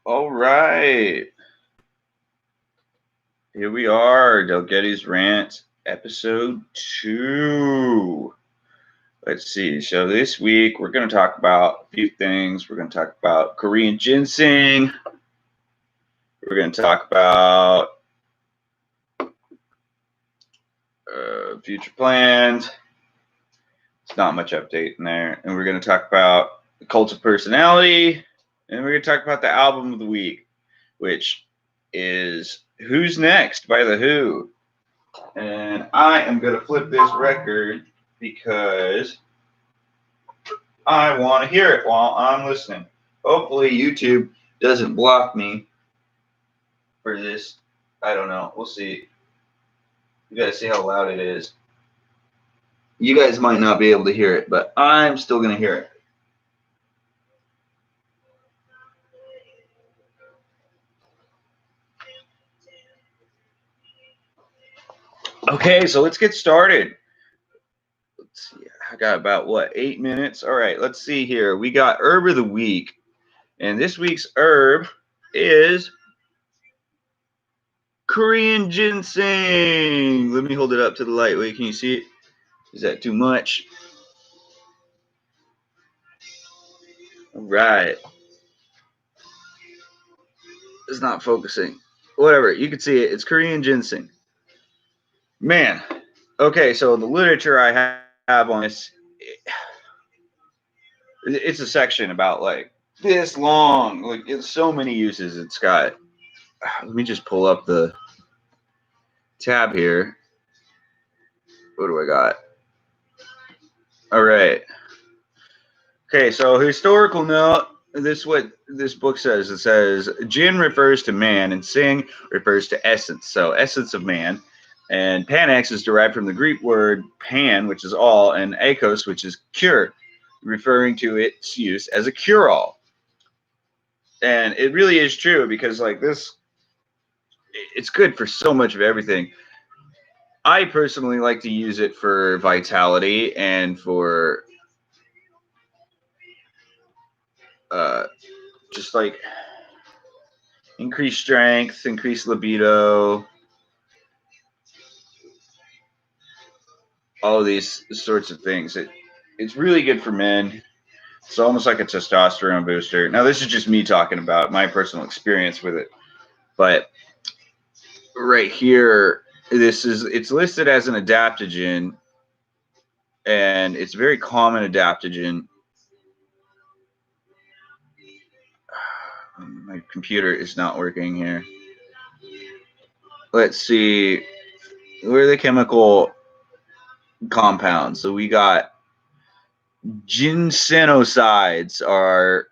All right. Here we are, Delgatty's Rants, episode 2. Let's see. So this week we're going to talk about a few things. We're going to talk about Korean ginseng. We're going to talk about future plans. It's not much update in there. And we're going to talk about the cult of personality. And we're going to talk about the album of the week, which is Who's Next by The Who. And I am going to flip this record because I want to hear it while I'm listening. Hopefully YouTube doesn't block me for this. I don't know. We'll see. You guys see how loud it is. You guys might not be able to hear it, but I'm still going to hear it. Okay, so let's get started. Let's see. I got about 8 minutes. All right, let's see here. We got herb of the week, and this week's herb is Korean ginseng. Let me hold it up to the light. Wait, can you see it? Is that too much? All right. It's not focusing. Whatever. You can see it. It's Korean ginseng. Man. Okay, so the literature I have on this, it's a section about like this long. Like it's so many uses it's got. Let me just pull up the tab here. What do I got? All right. Okay, so historical note. This is what this book says. It says Jin refers to man and Sing refers to essence. So essence of man. And panax is derived from the Greek word pan, which is all, and akos, which is cure, referring to its use as a cure-all. And it really is true because like this, it's good for so much of everything. I personally like to use it for vitality and for just like increased strength, increased libido, all of these sorts of things. It's really good for men. It's almost like a testosterone booster. Now, this is just me talking about my personal experience with it. But right here, it's listed as an adaptogen, and it's a very common adaptogen. My computer is not working here. Let's see. Where are the chemical compounds? So we got ginsenosides are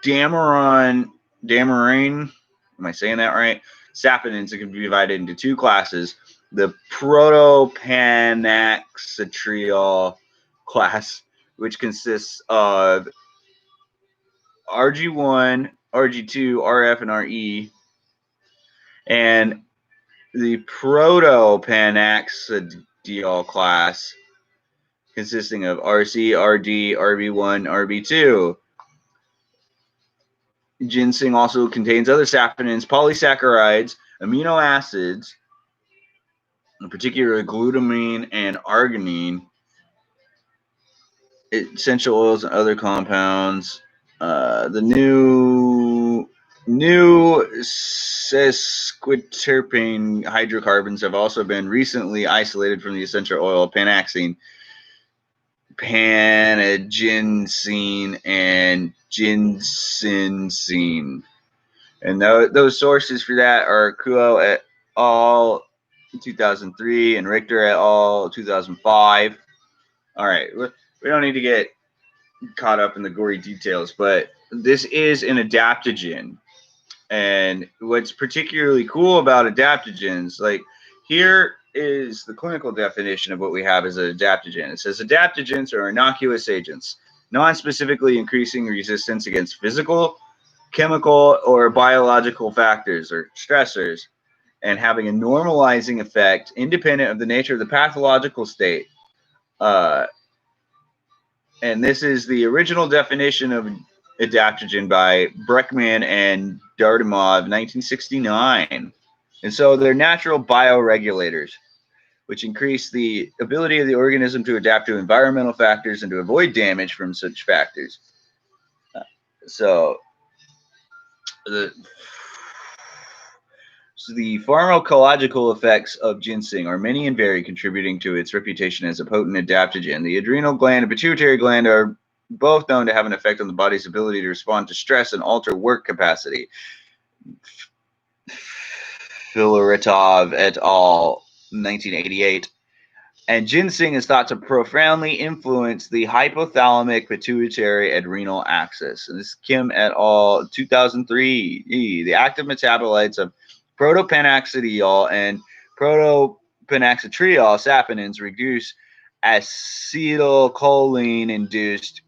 damarine. Am I saying that right? Saponins that can be divided into two classes. The protopanaxatriol class, which consists of RG1, RG2, RF, and RE, and the protopanaxadiol class, consisting of RC, RD, RB1, RB2. Ginseng also contains other saponins, polysaccharides, amino acids, in particular glutamine and arginine, essential oils and other compounds. The new sesquiterpene hydrocarbons have also been recently isolated from the essential oil panaxine, panaginsene, and ginsengsine. And those sources for that are Kuo et al. 2003 and Richter et al. 2005. All right, we don't need to get caught up in the gory details, but this is an adaptogen. And what's particularly cool about adaptogens, like here is the clinical definition of what we have as an adaptogen. It says adaptogens are innocuous agents, non-specifically increasing resistance against physical, chemical, or biological factors or stressors, and having a normalizing effect independent of the nature of the pathological state. And this is the original definition of adaptogen by Breckman and Dartimov, 1969. And so they're natural bioregulators, which increase the ability of the organism to adapt to environmental factors and to avoid damage from such factors. So the pharmacological effects of ginseng are many and varied, contributing to its reputation as a potent adaptogen. The adrenal gland and pituitary gland are both known to have an effect on the body's ability to respond to stress and alter work capacity. Filaretov et al., 1988. And ginseng is thought to profoundly influence the hypothalamic pituitary adrenal axis. And this is Kim et al., 2003. The active metabolites of protopenaxidiol and protopenaxitriol saponins reduce acetylcholine-induced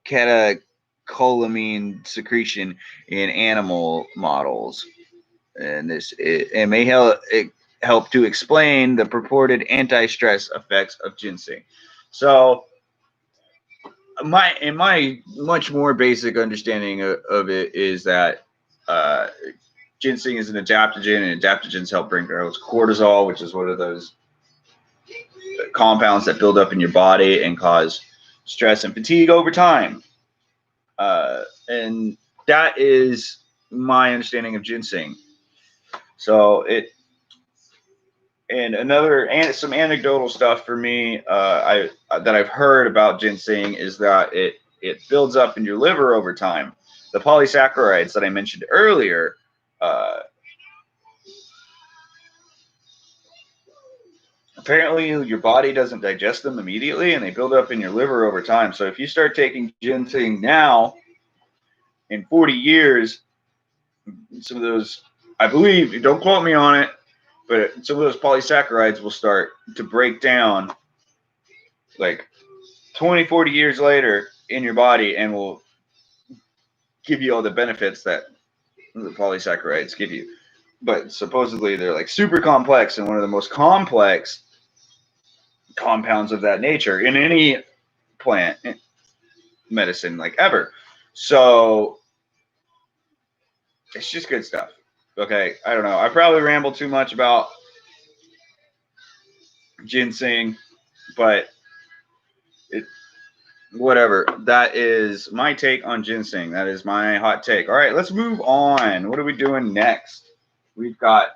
catecholamine secretion in animal models. And it may help to explain the purported anti-stress effects of ginseng. So my much more basic understanding of it is that ginseng is an adaptogen, and adaptogens help bring down cortisol, which is one of those compounds that build up in your body and cause stress and fatigue over time. And that is my understanding of ginseng. So some anecdotal stuff for me that I've heard about ginseng is that it builds up in your liver over time. The polysaccharides that I mentioned earlier, apparently your body doesn't digest them immediately, and they build up in your liver over time. So if you start taking ginseng now, in 40 years, some of those, I believe, don't quote me on it, but some of those polysaccharides will start to break down like 20, 40 years later in your body, and will give you all the benefits that the polysaccharides give you. But supposedly they're like super complex, and one of the most complex compounds of that nature in any plant medicine like ever. So it's just good stuff. Okay, I don't know. I probably rambled too much about ginseng, but whatever. That is my take on ginseng. That is my hot take. All right, let's move on. What are we doing next? We've got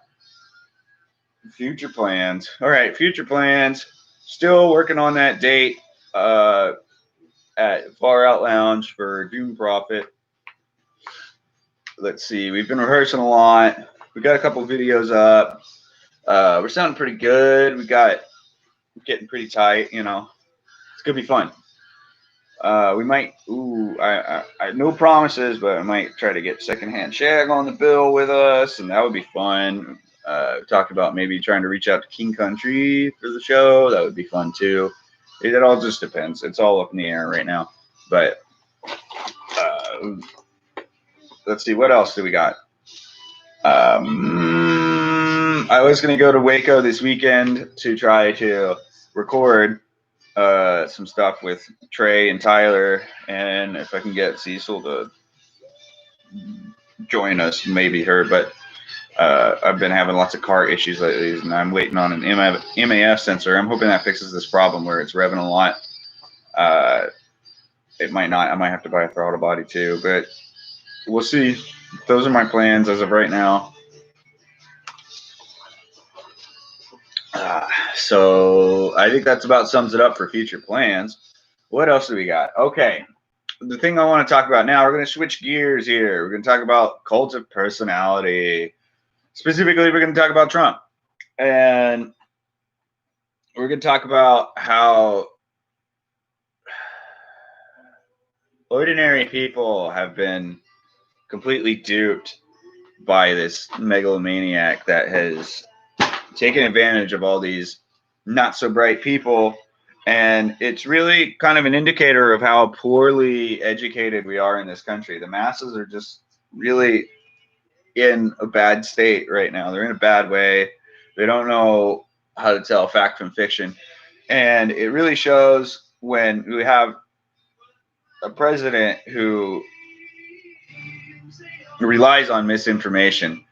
future plans. All right, future plans. Still working on that date at Far Out Lounge for Doom Prophet. Let's see. We've been rehearsing a lot. We got a couple videos up. We're sounding pretty good. We're getting pretty tight. You know, it's gonna be fun. We might. I no promises, but I might try to get Secondhand Shag on the bill with us, and that would be fun. We talked about maybe trying to reach out to King Country for the show. That would be fun too. It all just depends. It's all up in the air right now. But let's see, what else do we got? I was going to go to Waco this weekend to try to record some stuff with Trey and Tyler, and if I can get Cecil to join us, maybe her. But I've been having lots of car issues lately, and I'm waiting on an MAF sensor. I'm hoping that fixes this problem where it's revving a lot. It might not. I might have to buy a throttle body too, but we'll see. Those are my plans as of right now. So I think that's about sums it up for future plans. What else do we got? Okay. The thing I want to talk about now, we're going to switch gears here. We're going to talk about cult of personality. Specifically, we're going to talk about Trump. And we're going to talk about how ordinary people have been completely duped by this megalomaniac that has taken advantage of all these not so bright people. And it's really kind of an indicator of how poorly educated we are in this country. The masses are just really in a bad state right now. They're in a bad way. They don't know how to tell fact from fiction. And it really shows when we have a president who relies on misinformation.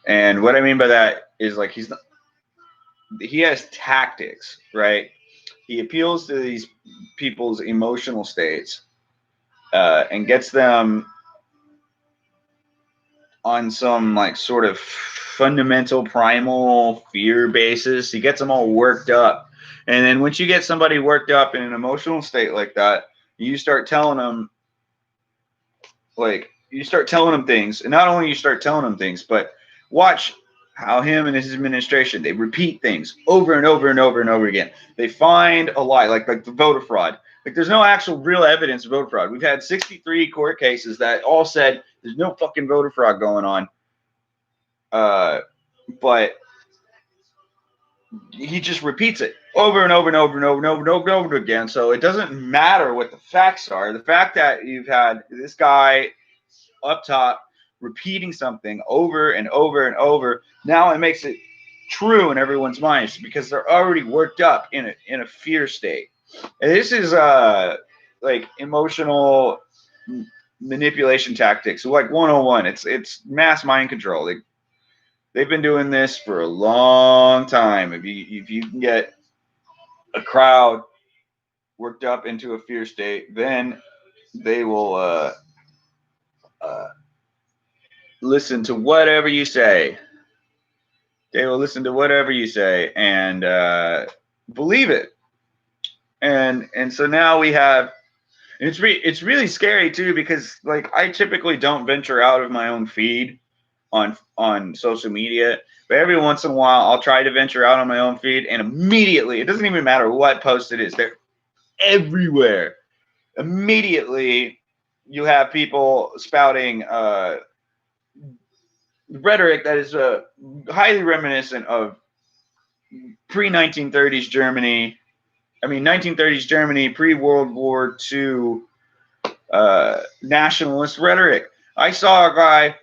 And what I mean by that is like he has tactics, right? He appeals to these people's emotional states and gets them on some like sort of fundamental primal fear basis. He gets them all worked up. And then once you get somebody worked up in an emotional state like that, you start telling them things. And not only you start telling them things, but watch how him and his administration, they repeat things over and over and over and over again. They find a lie, like the voter fraud. Like there's no actual real evidence of voter fraud. We've had 63 court cases that all said there's no fucking voter fraud going on. But he just repeats it over and over and over and over and over and over and over again. So it doesn't matter what the facts are. The fact that you've had this guy up top repeating something over and over and over, now it makes it true in everyone's minds because they're already worked up in a fear state. And this is like emotional manipulation tactics, like 101. It's mass mind control. They've been doing this for a long time. If you can get a crowd worked up into a fear state, then they will listen to whatever you say. They will listen to whatever you say and believe it. And so now we have. It's really scary too because like I typically don't venture out of my own feed on social media, but every once in a while I'll try to venture out on my own feed, and immediately, it doesn't even matter what post it is, they're everywhere. Immediately you have people spouting rhetoric that is highly reminiscent of pre-1930s Germany. I mean 1930s Germany, pre-World War II nationalist rhetoric. I saw a guy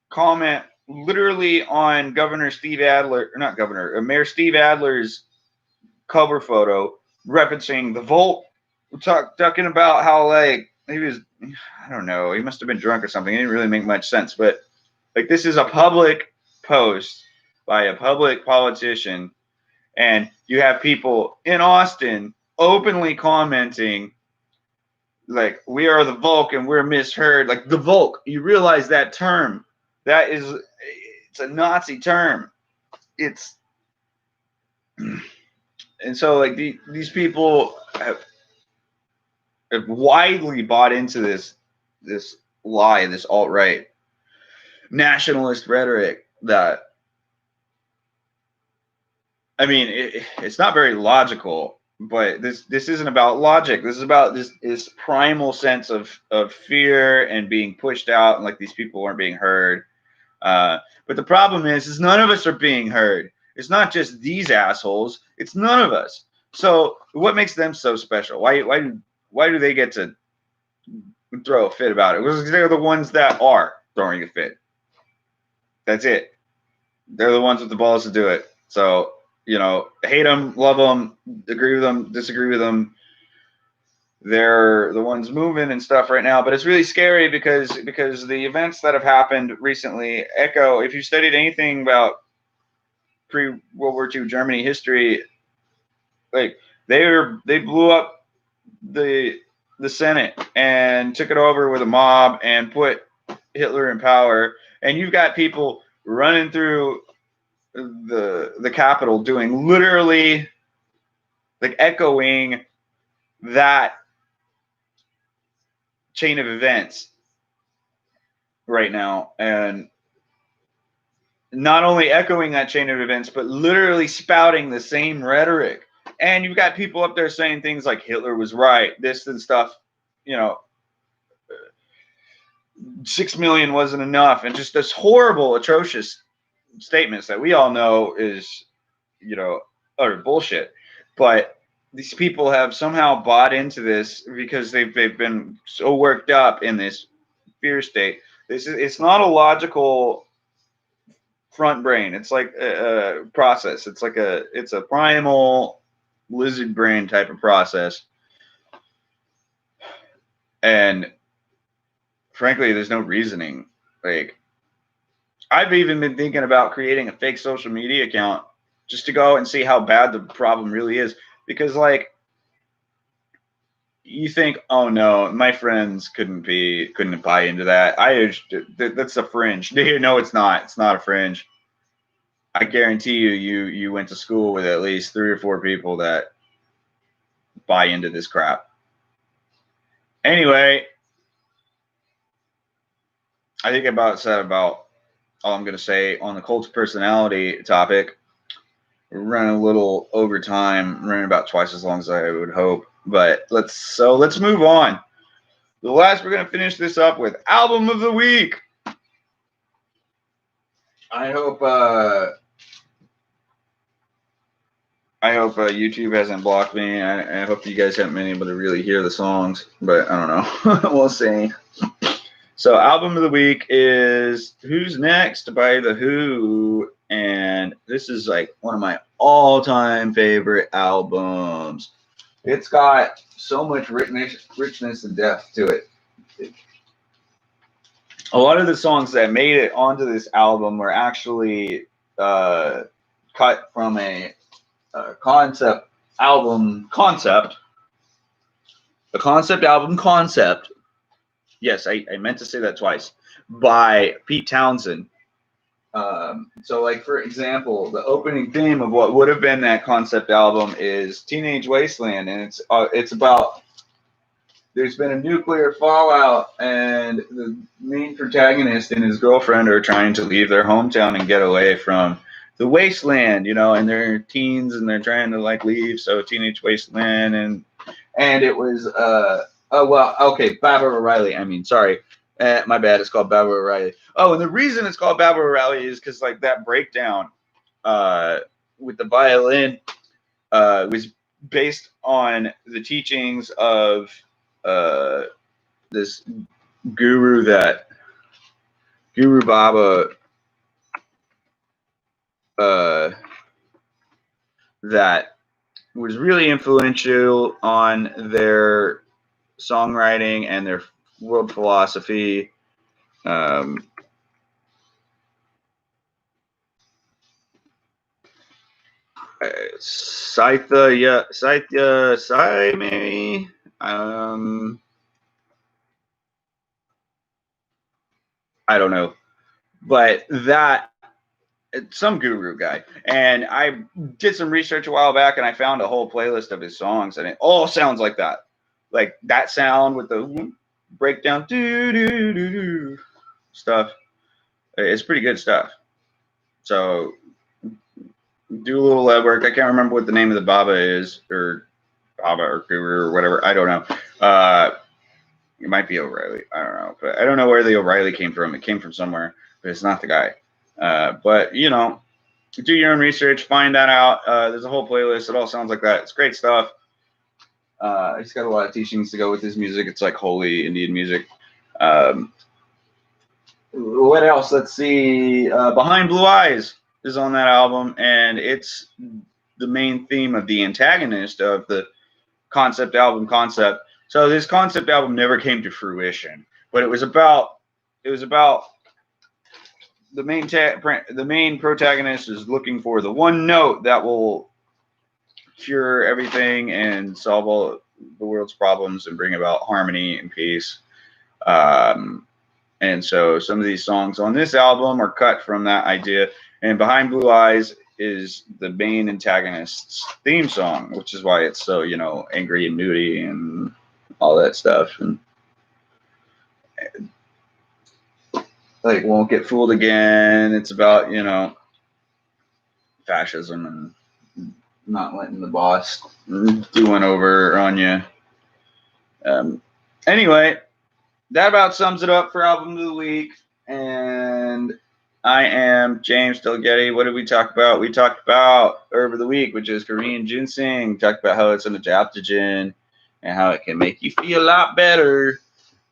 comment literally on Mayor Steve Adler's cover photo, referencing the Volt, talking about how like he was, I don't know, he must have been drunk or something. It didn't really make much sense, but like this is a public post by a public politician, and you have people in Austin openly commenting like we are the Volk and we're misheard. Like the Volk, you realize that term? It's a Nazi term. And so like these people have widely bought into this lie, this alt-right nationalist rhetoric that, I mean, it's not very logical, but this isn't about logic. This is about this primal sense of fear and being pushed out, and like these people aren't being heard. But the problem is none of us are being heard. It's not just these assholes. It's none of us. So what makes them so special? Why do they get to throw a fit about it? Because they're the ones that are throwing a fit. That's it. They're the ones with the balls to do it. So, you know, hate them, love them, agree with them, disagree with them. They're the ones moving and stuff right now, but it's really scary because the events that have happened recently echo. If you studied anything about pre-World War II Germany history, like they blew up the Senate and took it over with a mob and put Hitler in power, and you've got people running through the Capitol doing literally like echoing that chain of events right now, and not only echoing that chain of events, but literally spouting the same rhetoric. And you've got people up there saying things like Hitler was right, this and stuff, you know, 6 million wasn't enough, and just this horrible, atrocious statements that we all know is, you know, utter bullshit. But these people have somehow bought into this because they've been so worked up in this fear state. It's not a logical front brain. It's like a process. It's a primal lizard brain type of process. And frankly, there's no reasoning. Like, I've even been thinking about creating a fake social media account just to go and see how bad the problem really is. Because, like, you think, oh no, my friends couldn't buy into that. That's a fringe. No, it's not. It's not a fringe. I guarantee you went to school with at least 3 or 4 people that buy into this crap. Anyway, I think said about all I'm going to say on the cult of personality topic. We're running a little over time, running about twice as long as I would hope. But let's move on. The last, we're going to finish this up with album of the week. I hope YouTube hasn't blocked me. I hope you guys haven't been able to really hear the songs, but I don't know. We'll see. So, album of the week is Who's Next by The Who, and this is like one of my all-time favorite albums. It's got so much richness and depth to it. A lot of the songs that made it onto this album were actually cut from a concept album concept. The concept album concept. Yes, I meant to say that twice. By Pete Townsend. So, like, for example, the opening theme of what would have been that concept album is Teenage Wasteland, and it's about there's been a nuclear fallout, and the main protagonist and his girlfriend are trying to leave their hometown and get away from the wasteland, and they're teens and they're trying to like leave. So Teenage Wasteland, and it was Baba O'Reilly. I mean, sorry, my bad. It's called Baba O'Reilly. Oh, and the reason it's called Baba O'Reilly is because like that breakdown with the violin was based on the teachings of this Guru Baba that was really influential on their songwriting and their world philosophy. Saitya Sai maybe. I don't know, but that some guru guy. And I did some research a while back, and I found a whole playlist of his songs, and it all sounds like that. Like that sound with the breakdown stuff. It's pretty good stuff. So do a little lead work. I can't remember what the name of the Baba is, or Baba or Guru or whatever. I don't know. It might be O'Reilly. I don't know. But I don't know where the O'Reilly came from. It came from somewhere, but it's not the guy. But do your own research, find that out. There's a whole playlist. It all sounds like that. It's great stuff. He's got a lot of teachings to go with his music. It's like holy Indian music. What else? Let's see. Behind Blue Eyes is on that album, and it's the main theme of the antagonist of the concept album concept. So this concept album never came to fruition, but it was about the main protagonist is looking for the one note that will cure everything and solve all the world's problems and bring about harmony and peace. And so some of these songs on this album are cut from that idea. And Behind Blue Eyes is the main antagonist's theme song, which is why it's so, angry and moody and all that stuff. And like, Won't Get Fooled Again. It's about, fascism and not letting the boss do one over on you. Anyway, that about sums it up for album of the week. And I am James Delgatty. What did we talk about? We talked about herb of the week, which is Korean ginseng. We talked about how it's an adaptogen and how it can make you feel a lot better.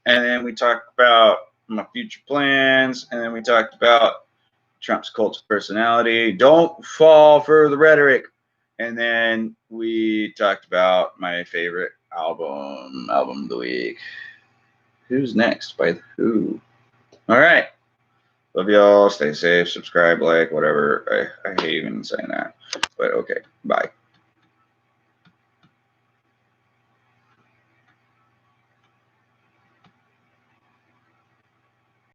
And then we talked about my future plans. And then we talked about Trump's cult of personality. Don't fall for the rhetoric. And then we talked about my favorite album of the week. Who's next? By who? All right. Love y'all. Stay safe. Subscribe, like, whatever. I hate even saying that, but okay.